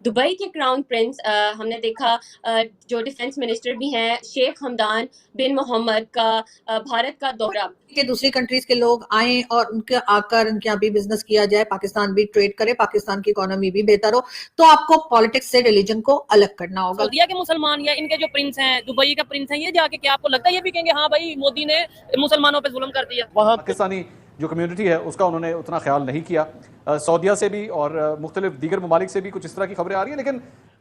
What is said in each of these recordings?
Dubai के crown Prince हमने देखा जो डिफेंस मिनिस्टर भी हैं शेख हमदान बिन मोहम्मद का भारत का दौरा कि दूसरी कंट्रीज के लोग आए और उनके आकर उनके यहाँ भी बिजनेस किया जाए, पाकिस्तान भी ट्रेड करे, पाकिस्तान की इकोनॉमी भी बेहतर हो, तो आपको पॉलिटिक्स से रिलीजन को अलग करना होगा। सऊदीया के मुसलमान या इनके जो प्रिंस हैं, दुबई का प्रिंस हैं, ये जाके क्या आपको लगता है ये भी कहेंगे हाँ भाई मोदी ने मुसलमानों पे जुल्म कर दिया? वहाँ पाकिस्तानी जो कम्युनिटी है उसका उन्होंने उतना ख्याल नहीं किया। सऊदीया से भी और मुख्तलिफ दीगर ममालिक से भी कुछ इस तरह की खबरें आ रही हैं, लेकिन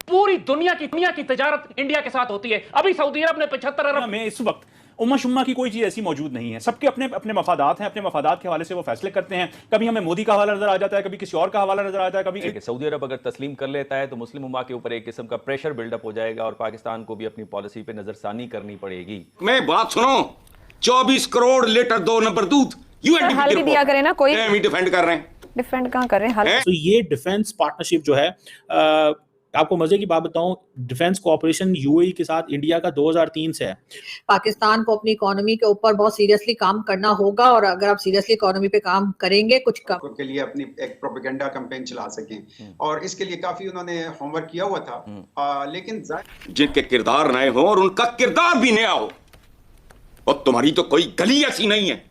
पूरी दुनिया की तजारत इंडिया के साथ होती है। अभी सऊदी अरब ने 75 अरब में इस वक्त उम्मा शुम्मा की कोई चीज ऐसी मौजूद नहीं है। सबके अपने अपने मफादात हैं, अपने मफादात के हवाले से वो फैसले करते हैं। कभी हमें मोदी का हवाला नजर आ जाता है, कभी किसी और का हवाला नजर आता है, कभी सऊदी अरब अगर तस्लीम कर लेता है तो मुस्लिम उम्मा के ऊपर एक किस्म का प्रेशर बिल्डअप हो जाएगा और पाकिस्तान को भी अपनी पॉलिसी पे नजरसानी करनी पड़ेगी। मैं बात सुनो, 24 करोड़ लीटर 2 नंबर दूध हल भी दिया करे ना, कोई डिफेंड कर रहे हैं। डिफेंड कहाँ कर रहे हैं? तो ये डिफेंस पार्टनरशिप जो है, आपको मजे की बात बताऊं, डिफेंस कोऑपरेशन यूएई के साथ इंडिया का 2003 से है। पाकिस्तान को अपनी इकोनॉमी के ऊपर बहुत सीरियसली काम करना होगा और अगर आप सीरियसली इकोनॉमी पे काम करेंगे कुछ कम के लिए अपनी एक प्रोपेगेंडा कैंपेन चला सकें और इसके लिए काफी उन्होंने होमवर्क किया हुआ था, लेकिन जिनके किरदार नए हो और उनका किरदार भी नया हो, और तुम्हारी तो कोई गली ऐसी नहीं है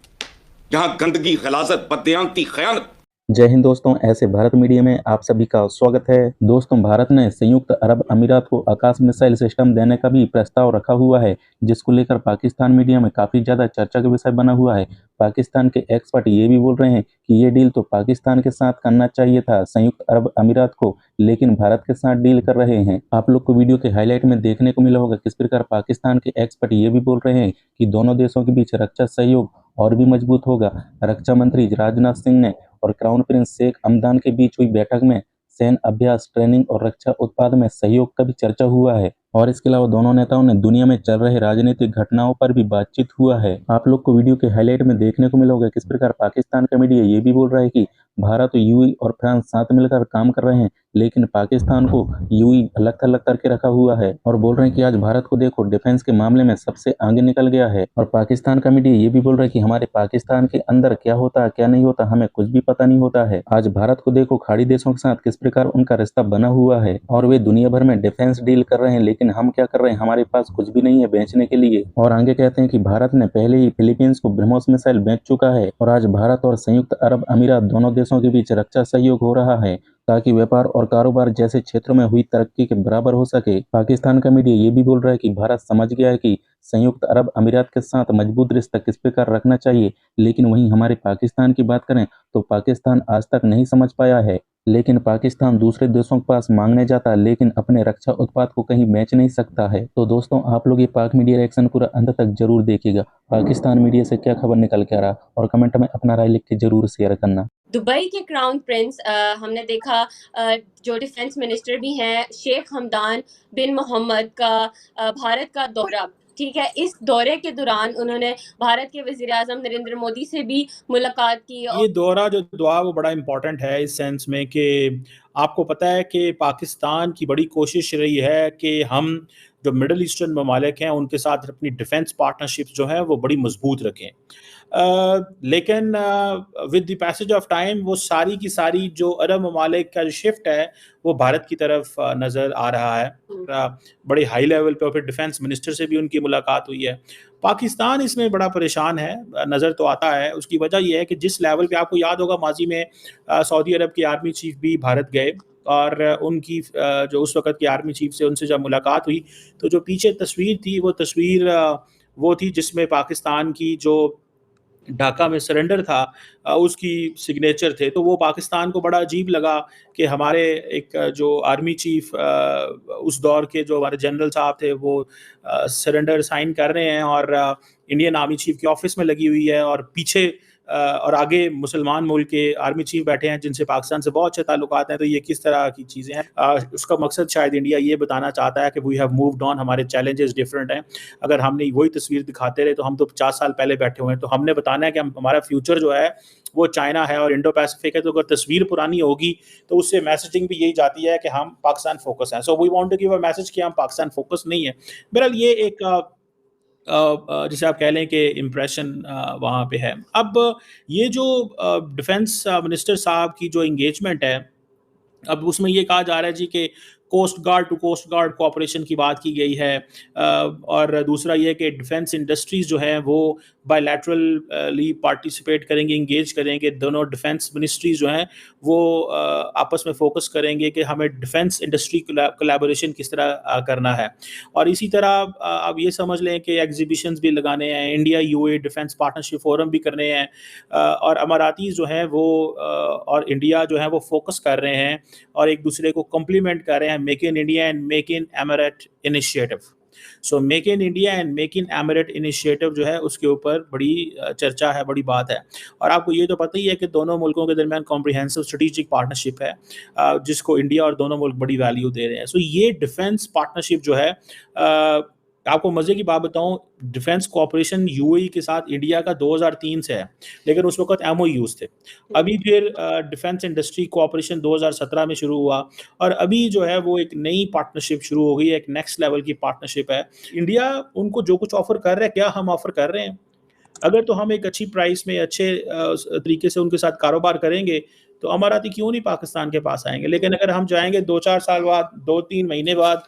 जहां गंदगी, गलाजत, बददियांती, खयानत। जय हिंद दोस्तों, ऐसे भारत मीडिया में आप सभी का स्वागत है। दोस्तों, भारत ने संयुक्त अरब अमीरात को आकाश मिसाइल सिस्टम देने का भी प्रस्ताव रखा हुआ है, जिसको लेकर पाकिस्तान मीडिया में काफ़ी ज़्यादा चर्चा का विषय बना हुआ है। पाकिस्तान के एक्सपर्ट ये भी बोल रहे हैं कि ये डील तो पाकिस्तान के साथ करना चाहिए था, संयुक्त अरब अमीरात को, लेकिन भारत के साथ डील कर रहे हैं। आप लोग को वीडियो के हाईलाइट में देखने को मिला होगा किस प्रकार पाकिस्तान के एक्सपर्ट ये भी बोल रहे हैं कि दोनों देशों के बीच रक्षा सहयोग और भी मजबूत होगा। रक्षा मंत्री राजनाथ सिंह ने और क्राउन प्रिंस शेख हमदान के बीच हुई बैठक में सैन्य अभ्यास, ट्रेनिंग और रक्षा उत्पाद में सहयोग का भी चर्चा हुआ है। और इसके अलावा दोनों नेताओं ने दुनिया में चल रहे राजनीतिक घटनाओं पर भी बातचीत हुआ है। आप लोग को वीडियो के हाईलाइट में देखने को मिला होगा किस प्रकार पाकिस्तान का मीडिया ये भी बोल रहा है कि भारत, यूएई और फ्रांस साथ मिलकर काम कर रहे हैं, लेकिन पाकिस्तान को यूएई अलग थलग करके रखा हुआ है और बोल रहे हैं कि आज भारत को देखो डिफेंस के मामले में सबसे आगे निकल गया है। और पाकिस्तान का मीडिया ये भी बोल रहा है कि हमारे पाकिस्तान के अंदर क्या होता है क्या नहीं होता हमें कुछ भी पता नहीं होता है। आज भारत को देखो खाड़ी देशों के साथ किस प्रकार उनका रिश्ता बना हुआ है और वे दुनिया भर में डिफेंस डील कर रहे हैं, लेकिन हम क्या कर रहे हैं, हमारे पास कुछ भी नहीं है बेचने के लिए। और आगे कहते हैं कि भारत ने पहले ही फिलीपींस को ब्रह्मोस मिसाइल बेच चुका है और आज भारत और संयुक्त अरब अमीरात दोनों देशों के बीच रक्षा सहयोग हो रहा है ताकि व्यापार और कारोबार जैसे क्षेत्रों में हुई तरक्की के बराबर हो सके। पाकिस्तान का मीडिया ये भी बोल रहा है कि भारत समझ गया है कि संयुक्त अरब अमीरात के साथ मजबूत रिश्ता किस प्रकार रखना चाहिए, लेकिन वहीं हमारे पाकिस्तान की बात करें तो पाकिस्तान आज तक नहीं समझ पाया है। लेकिन पाकिस्तान दूसरे देशों के पास मांगने जाता है, लेकिन अपने रक्षा उत्पाद को कहीं बेच नहीं सकता है। तो दोस्तों, आप लोग ये पाक मीडिया रिएक्शन पूरा अंत तक जरूर देखिएगा। पाकिस्तान मीडिया से क्या खबर निकल के आ रहा और कमेंट में अपना राय लिख के जरूर शेयर करना। दुबई के क्राउन प्रिंस हमने देखा जो डिफेंस मिनिस्टर भी हैं शेख हमदान बिन मोहम्मद का भारत का दौरा, ठीक है। इस दौरे के दौरान उन्होंने भारत के वजीर आजम नरेंद्र मोदी से भी मुलाकात की। ये दौरा जो दुआ वो बड़ा इम्पोर्टेंट है इस सेंस में कि आपको पता है कि पाकिस्तान की बड़ी कोशिश रही है कि हम जो मिडल ईस्टर्न ममालिक हैं उनके साथ अपनी डिफेंस पार्टनरशिप जो है वो बड़ी मजबूत रखें, लेकिन with the passage of time वो सारी की सारी जो अरब ममालिक का जो शिफ्ट है वो भारत की तरफ नज़र आ रहा है। बड़े हाई लेवल पे, और फिर डिफेंस मिनिस्टर से भी उनकी मुलाकात हुई है। पाकिस्तान इसमें बड़ा परेशान है, नज़र तो आता है। उसकी वजह यह है कि जिस लेवल पे, आपको याद होगा माजी में सऊदी अरब के आर्मी चीफ भी भारत गए और उनकी जो उस वक्त की आर्मी चीफ से उनसे जब मुलाकात हुई तो जो पीछे तस्वीर थी वो तस्वीर वो थी जिसमें पाकिस्तान की जो ढाका में सरेंडर था उसकी सिग्नेचर थे। तो वो पाकिस्तान को बड़ा अजीब लगा कि हमारे एक जो आर्मी चीफ उस दौर के जो हमारे जनरल साहब थे वो सरेंडर साइन कर रहे हैं और इंडियन आर्मी चीफ के ऑफिस में लगी हुई है और पीछे और आगे मुसलमान मुल्क के आर्मी चीफ बैठे हैं जिनसे पाकिस्तान से बहुत अच्छे ताल्लुकात हैं। तो ये किस तरह की चीज़ें हैं, उसका मकसद शायद इंडिया ये बताना चाहता है कि वी हैव मूव्ड ऑन, हमारे चैलेंजेस डिफरेंट हैं। अगर हमने वही तस्वीर दिखाते रहे तो हम तो 50 साल पहले बैठे हुए हैं। तो हमने बताना है कि हमारा फ्यूचर जो है वो चाइना है और इंडो पैसिफिक है। तो अगर तस्वीर पुरानी होगी तो उससे मैसेजिंग भी यही जाती है कि हम पाकिस्तान फोकस हैं। So we want to give a message कि हम पाकिस्तान फोकस नहीं है। बहरहाल ये एक जिसे आप कह लें कि इम्प्रेशन वहाँ पे है। अब ये जो डिफेंस मिनिस्टर साहब की जो इंगेजमेंट है, अब उसमें ये कहा जा रहा है जी कि coast guard to coast guard cooperation की बात की गई है, और दूसरा ये कि डिफेंस इंडस्ट्रीज जो है वो बायलैटरली पार्टिसिपेट करेंगे, इंगेज करेंगे। दोनों डिफेंस मिनिस्ट्रीज जो हैं वो आपस में फोकस करेंगे कि हमें डिफेंस इंडस्ट्री कोलैबोरेशन किस तरह करना है। और इसी तरह आप ये समझ लें कि एग्जीबिशंस भी लगाने हैं, India UAE defence partnership forum भी करने हैं, और अमारातीज़ जो हैं वो और इंडिया जो है वो फोकस कर रहे हैं और एक दूसरे को कम्प्लीमेंट कर रहे हैं, make in India and make in emirate initiative. So make in India and make in emirate initiative जो है उसके ऊपर बड़ी चर्चा है, बड़ी बात है। और आपको ये तो पता ही है कि दोनों मुल्कों के दरमियान कॉम्प्रिहेंसिव स्ट्रेटेजिक पार्टनरशिप है, जिसको इंडिया और दोनों मुल्क बड़ी वैल्यू दे रहे हैं। सो ये डिफेंस पार्टनरशिप जो है, आपको मज़े की बात बताऊं, डिफेंस कोऑपरेशन यूएई के साथ इंडिया का 2003 से है, लेकिन उस वक्त एमओयूज थे। अभी फिर डिफेंस इंडस्ट्री कोऑपरेशन 2017 में शुरू हुआ, और अभी जो है वो एक नई पार्टनरशिप शुरू हो गई है, एक नेक्स्ट लेवल की पार्टनरशिप है। इंडिया उनको जो कुछ ऑफर कर रहा है, क्या हम ऑफर कर रहे हैं? अगर तो हम एक अच्छी प्राइस में अच्छे तरीके से उनके साथ कारोबार करेंगे तो अमाराती क्यों नहीं पाकिस्तान के पास आएंगे। लेकिन अगर हम जाएंगे 2-4 साल बाद, 2-3 महीने बाद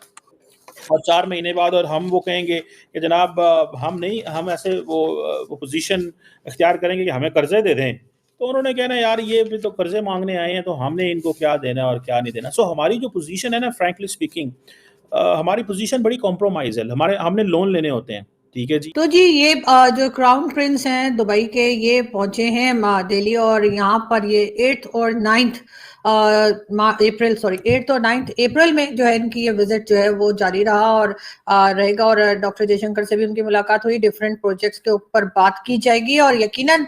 और 4 महीने बाद, और हम वो कहेंगे कि जनाब हम ऐसे वो पोजीशन इख्तियार करेंगे कि हमें कर्जे दे दें, तो उन्होंने कहना यार ये भी तो कर्जे मांगने आए हैं, तो हमने इनको क्या देना और क्या नहीं देना। सो हमारी जो पोजीशन है ना, फ्रैंकली स्पीकिंग, हमारी पोजीशन बड़ी कॉम्प्रोमाइज है। हमने लोन लेने होते हैं, ठीक है जी। तो जी ये जो क्राउन प्रिंस हैं दुबई के, ये पहुंचे हैं दिल्ली, और यहाँ पर ये 8 और 9 अप्रैल में जो है इनकी ये विजिट जो है वो जारी रहा और रहेगा। और डॉक्टर जयशंकर से भी उनकी मुलाकात हुई, डिफरेंट प्रोजेक्ट्स के ऊपर बात की जाएगी। और यकीनन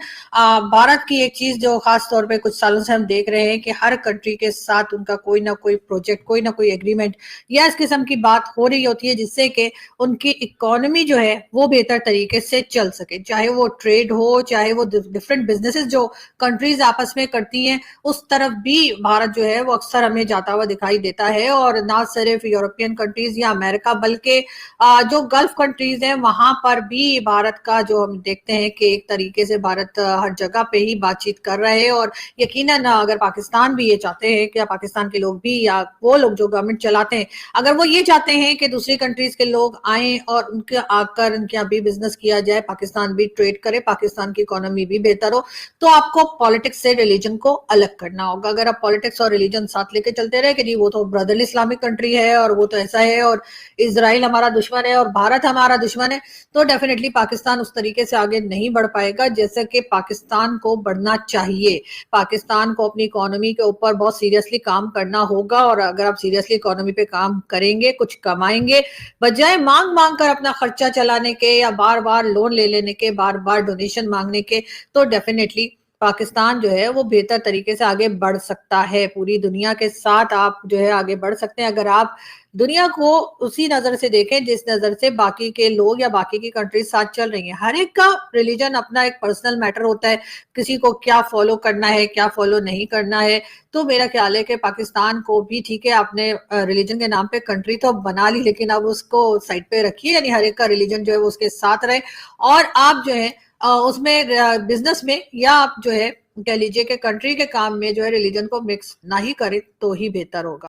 भारत की एक चीज जो खास तौर पे कुछ सालों से हम देख रहे हैं कि हर कंट्री के साथ उनका कोई ना कोई प्रोजेक्ट, कोई ना कोई एग्रीमेंट या इस किस्म की बात हो रही होती है, जिससे कि उनकी इकोनॉमी जो है वो बेहतर तरीके से चल सके। चाहे वो ट्रेड हो, चाहे वो डिफरेंट बिजनेसेस जो कंट्रीज आपस में करती हैं, उस तरफ भी भारत जो है वो अक्सर हमें जाता हुआ दिखाई देता है। और ना सिर्फ यूरोपियन कंट्रीज या अमेरिका, बल्कि जो गल्फ कंट्रीज हैं वहां पर भी भारत का जो हम देखते हैं कि एक तरीके से भारत हर जगह पे ही बातचीत कर रहे हैं। और यकीनन अगर पाकिस्तान भी ये चाहते हैं कि पाकिस्तान के लोग भी, या वो लोग जो गवर्नमेंट चलाते हैं, अगर वो ये चाहते हैं कि दूसरी कंट्रीज के लोग आए और उनके आकर उनके यहाँ भी बिजनेस किया जाए, पाकिस्तान भी ट्रेड करे, पाकिस्तान की इकोनॉमी भी बेहतर हो, तो आपको पॉलिटिक्स से रिलीजन को अलग करना होगा। अगर आप पॉलिटिक्स और रिलीजन साथ लेके चलते रहे कि जी वो तो ब्रदरली इस्लामिक कंट्री है और वो तो ऐसा है और इजराइल हमारा दुश्मन है और भारत हमारा दुश्मन है, तो डेफिनेटली पाकिस्तान उस तरीके से आगे नहीं बढ़ पाएगा जैसे कि पाकिस्तान को बढ़ना चाहिए। पाकिस्तान को अपनी इकोनॉमी के ऊपर बहुत सीरियसली काम करना होगा। और अगर आप सीरियसली इकोनॉमी पे काम करेंगे, कुछ कमाएंगे, बजाय मांग मांग कर अपना खर्चा चलाने के या बार बार लोन ले लेने के, बार बार डोनेशन मांगने के, तो डेफिनेटली पाकिस्तान जो है वो बेहतर तरीके से आगे बढ़ सकता है। पूरी दुनिया के साथ आप जो है आगे बढ़ सकते हैं अगर आप दुनिया को उसी नजर से देखें जिस नजर से बाकी के लोग या बाकी की कंट्रीज साथ चल रही हैं। हर एक का रिलीजन अपना एक पर्सनल मैटर होता है, किसी को क्या फॉलो करना है, क्या फॉलो नहीं करना है। तो मेरा ख्याल है कि पाकिस्तान को भी, ठीक है आपने रिलीजन के नाम पे कंट्री तो बना ली, लेकिन अब उसको साइड पे रखिए, यानी हर एक का रिलीजन जो है वो उसके साथ रहे, और आप जो है उसमें बिजनेस में या आप जो है कह लीजिए कि कंट्री के काम में जो है रिलीजन को मिक्स ना ही करें तो ही बेहतर होगा।